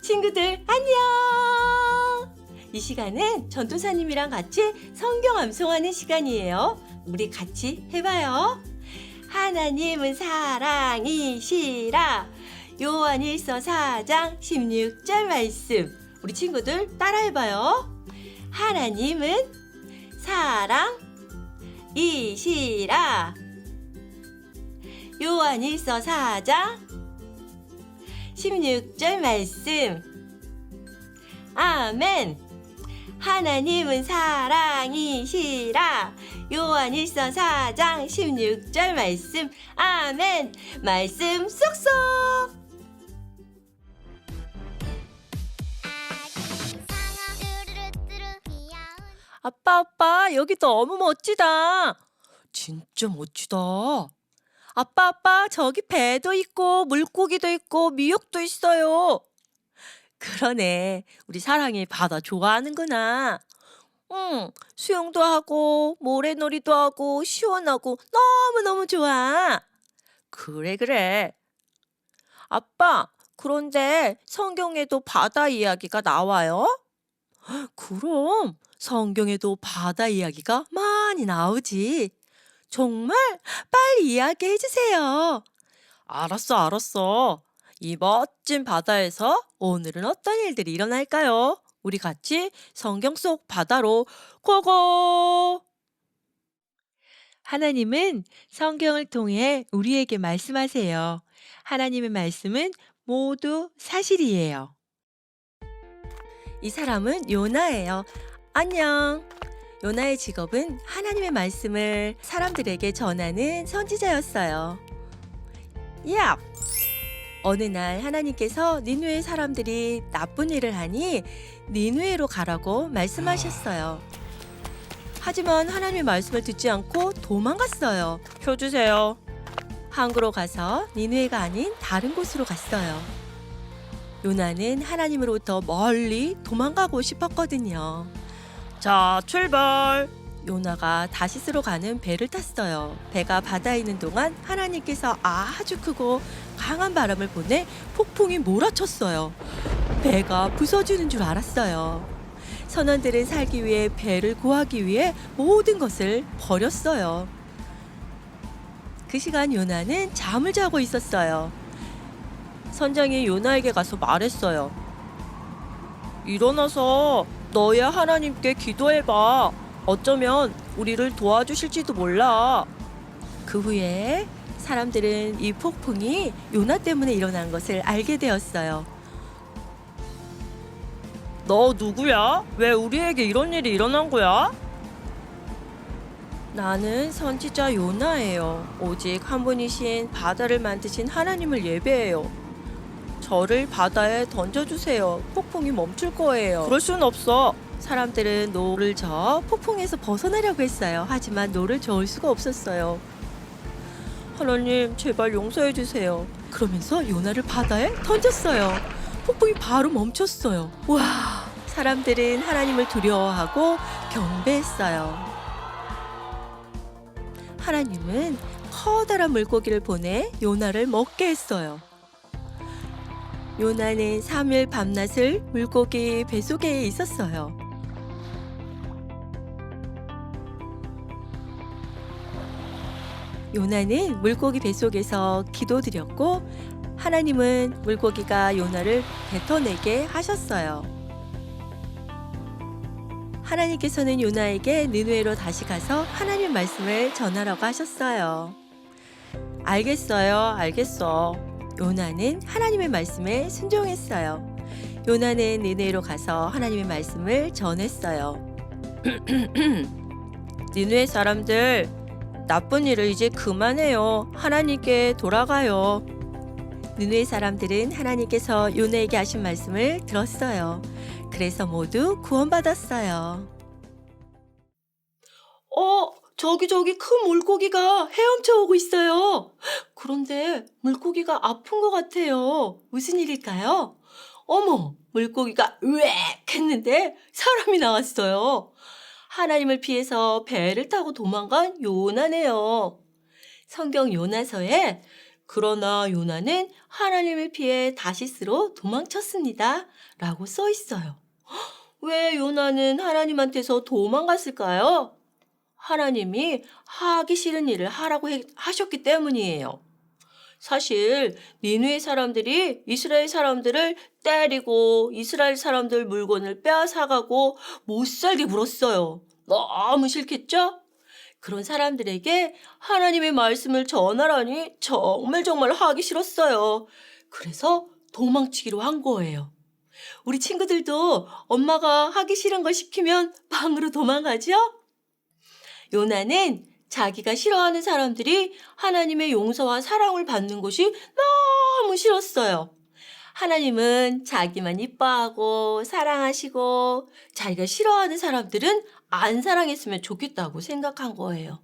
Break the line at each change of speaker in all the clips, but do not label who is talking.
친구들 안녕! 이 시간은 전도사님이랑 같이 성경 암송하는 시간이에요. 우리 같이 해봐요. 하나님은 사랑이시라. 요한일서 4장 16절 말씀. 우리 친구들 따라해봐요. 하나님은 사랑이시라. 요한일서 4장 16절 말씀. 아멘. 하나님은 사랑이시라. 요한일서 4장 16절 말씀. 아멘. 말씀 쏙쏙.
아빠, 여기 너무 멋지다. 진짜 멋지다. 아빠, 저기 배도 있고 물고기도 있고 미역도 있어요. 그러네. 우리 사랑이 바다 좋아하는구나. 응, 수영도 하고 모래놀이도 하고 시원하고 너무너무 좋아. 그래. 아빠, 그런데 성경에도 바다 이야기가 나와요? 그럼 성경에도 바다 이야기가 많이 나오지. 정말 빨리 이야기해 주세요. 알았어. 이 멋진 바다에서 오늘은 어떤 일들이 일어날까요? 우리 같이 성경 속 바다로 고고! 하나님은 성경을 통해 우리에게 말씀하세요. 하나님의 말씀은 모두 사실이에요. 이 사람은 요나예요. 안녕. 요나의 직업은 하나님의 말씀을 사람들에게 전하는 선지자였어요. 야! 어느 날 하나님께서 니느웨 사람들이 나쁜 일을 하니 니느웨로 가라고 말씀하셨어요. 하지만 하나님의 말씀을 듣지 않고 도망갔어요. 표 주세요. 항구로 가서 니느웨가 아닌 다른 곳으로 갔어요. 요나는 하나님으로부터 멀리 도망가고 싶었거든요. 자, 출발! 요나가 다시스로 가는 배를 탔어요. 배가 바다에 있는 동안 하나님께서 아주 크고 강한 바람을 보내 폭풍이 몰아쳤어요. 배가 부서지는 줄 알았어요. 선원들은 살기 위해 배를 구하기 위해 모든 것을 버렸어요. 그 시간 요나는 잠을 자고 있었어요. 선장이 요나에게 가서 말했어요. 일어나서 너의 하나님께 기도해봐. 어쩌면 우리를 도와주실지도 몰라. 그 후에 사람들은 이 폭풍이 요나 때문에 일어난 것을 알게 되었어요. 너 누구야? 왜 우리에게 이런 일이 일어난 거야? 나는 선지자 요나예요. 오직 한 분이신 바다를 만드신 하나님을 예배해요. 저를 바다에 던져주세요. 폭풍이 멈출 거예요. 그럴 순 없어. 사람들은 노를 저어 폭풍에서 벗어나려고 했어요. 하지만 노를 저을 수가 없었어요. 하나님, 제발 용서해 주세요. 그러면서 요나를 바다에 던졌어요. 폭풍이 바로 멈췄어요. 와! 사람들은 하나님을 두려워하고 경배했어요. 하나님은 커다란 물고기를 보내 요나를 먹게 했어요. 요나는 3일 밤낮을 물고기 뱃속에 있었어요. 요나는 물고기 뱃속에서 기도드렸고 하나님은 물고기가 요나를 뱉어내게 하셨어요. 하나님께서는 요나에게 느느웨로 다시 가서 하나님의 말씀을 전하라고 하셨어요. 알겠어. 요나는 하나님의 말씀에 순종했어요. 요나는 느느웨로 가서 하나님의 말씀을 전했어요. 느느웨 사람들, 나쁜 일을 이제 그만해요. 하나님께 돌아가요. 느느웨 사람들은 하나님께서 요나에게 하신 말씀을 들었어요. 그래서 모두 구원받았어요. 저기 큰 물고기가 헤엄쳐 오고 있어요. 그런데 물고기가 아픈 것 같아요. 무슨 일일까요? 어머, 물고기가 으액 했는데 사람이 나왔어요. 하나님을 피해서 배를 타고 도망간 요나네요. 성경 요나서에
그러나 요나는 하나님을 피해 다시스로 도망쳤습니다. 라고 써 있어요. 왜 요나는 하나님한테서 도망갔을까요? 하나님이 하기 싫은 일을 하라고 하셨기 때문이에요. 사실 니느웨 사람들이 이스라엘 사람들을 때리고 이스라엘 사람들 물건을 빼앗아가고 못살게 굴었어요. 너무 싫겠죠? 그런 사람들에게 하나님의 말씀을 전하라니 정말 하기 싫었어요. 그래서 도망치기로 한 거예요. 우리 친구들도 엄마가 하기 싫은 걸 시키면 방으로 도망가죠? 요나는 자기가 싫어하는 사람들이 하나님의 용서와 사랑을 받는 것이 너무 싫었어요. 하나님은 자기만 이뻐하고 사랑하시고 자기가 싫어하는 사람들은 안 사랑했으면 좋겠다고 생각한 거예요.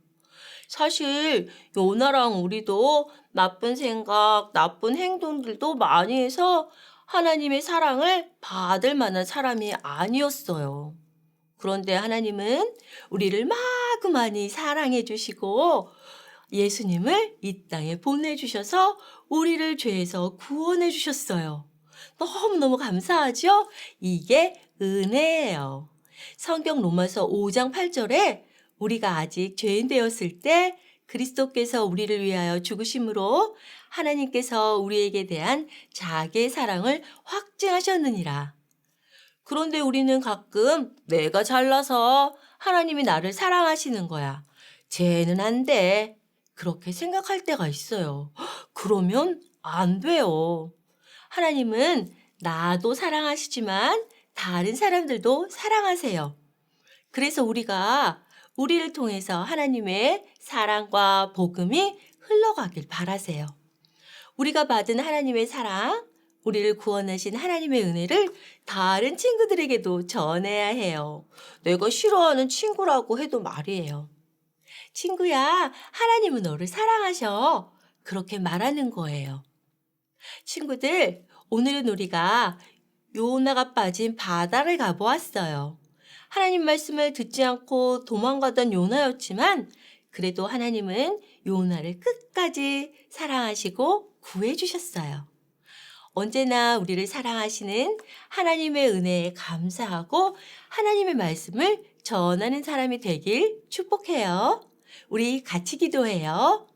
사실 요나랑 우리도 나쁜 생각, 나쁜 행동들도 많이 해서 하나님의 사랑을 받을 만한 사람이 아니었어요. 그런데 하나님은 우리를 마구많이 사랑해 주시고 예수님을 이 땅에 보내주셔서 우리를 죄에서 구원해 주셨어요. 너무너무 감사하죠? 이게 은혜예요. 성경 로마서 5장 8절에 우리가 아직 죄인 되었을 때 그리스도께서 우리를 위하여 죽으심으로 하나님께서 우리에게 대한 자기의 사랑을 확증하셨느니라. 그런데 우리는 가끔 내가 잘나서 하나님이 나를 사랑하시는 거야. 쟤는 안 돼. 그렇게 생각할 때가 있어요. 그러면 안 돼요. 하나님은 나도 사랑하시지만 다른 사람들도 사랑하세요. 그래서 우리가 우리를 통해서 하나님의 사랑과 복음이 흘러가길 바라세요. 우리가 받은 하나님의 사랑, 우리를 구원하신 하나님의 은혜를 다른 친구들에게도 전해야 해요. 내가 싫어하는 친구라고 해도 말이에요. 친구야, 하나님은 너를 사랑하셔. 그렇게 말하는 거예요. 친구들, 오늘은 우리가 요나가 빠진 바다를 가보았어요. 하나님 말씀을 듣지 않고 도망가던 요나였지만 그래도 하나님은 요나를 끝까지 사랑하시고 구해주셨어요. 언제나 우리를 사랑하시는 하나님의 은혜에 감사하고 하나님의 말씀을 전하는 사람이 되길 축복해요. 우리 같이 기도해요.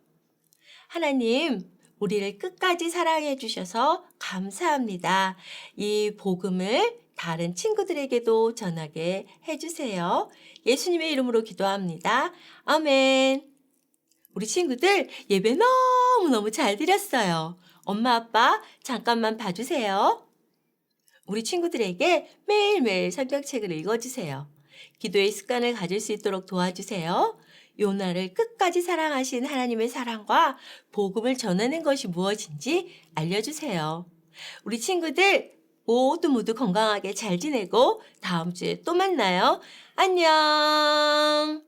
하나님, 우리를 끝까지 사랑해 주셔서 감사합니다. 이 복음을 다른 친구들에게도 전하게 해주세요. 예수님의 이름으로 기도합니다. 아멘. 우리 친구들 예배 너무너무 잘 드렸어요. 엄마, 아빠 잠깐만 봐주세요. 우리 친구들에게 매일매일 성경책을 읽어주세요. 기도의 습관을 가질 수 있도록 도와주세요. 요나를 끝까지 사랑하신 하나님의 사랑과 복음을 전하는 것이 무엇인지 알려주세요. 우리 친구들 모두 건강하게 잘 지내고 다음 주에 또 만나요. 안녕.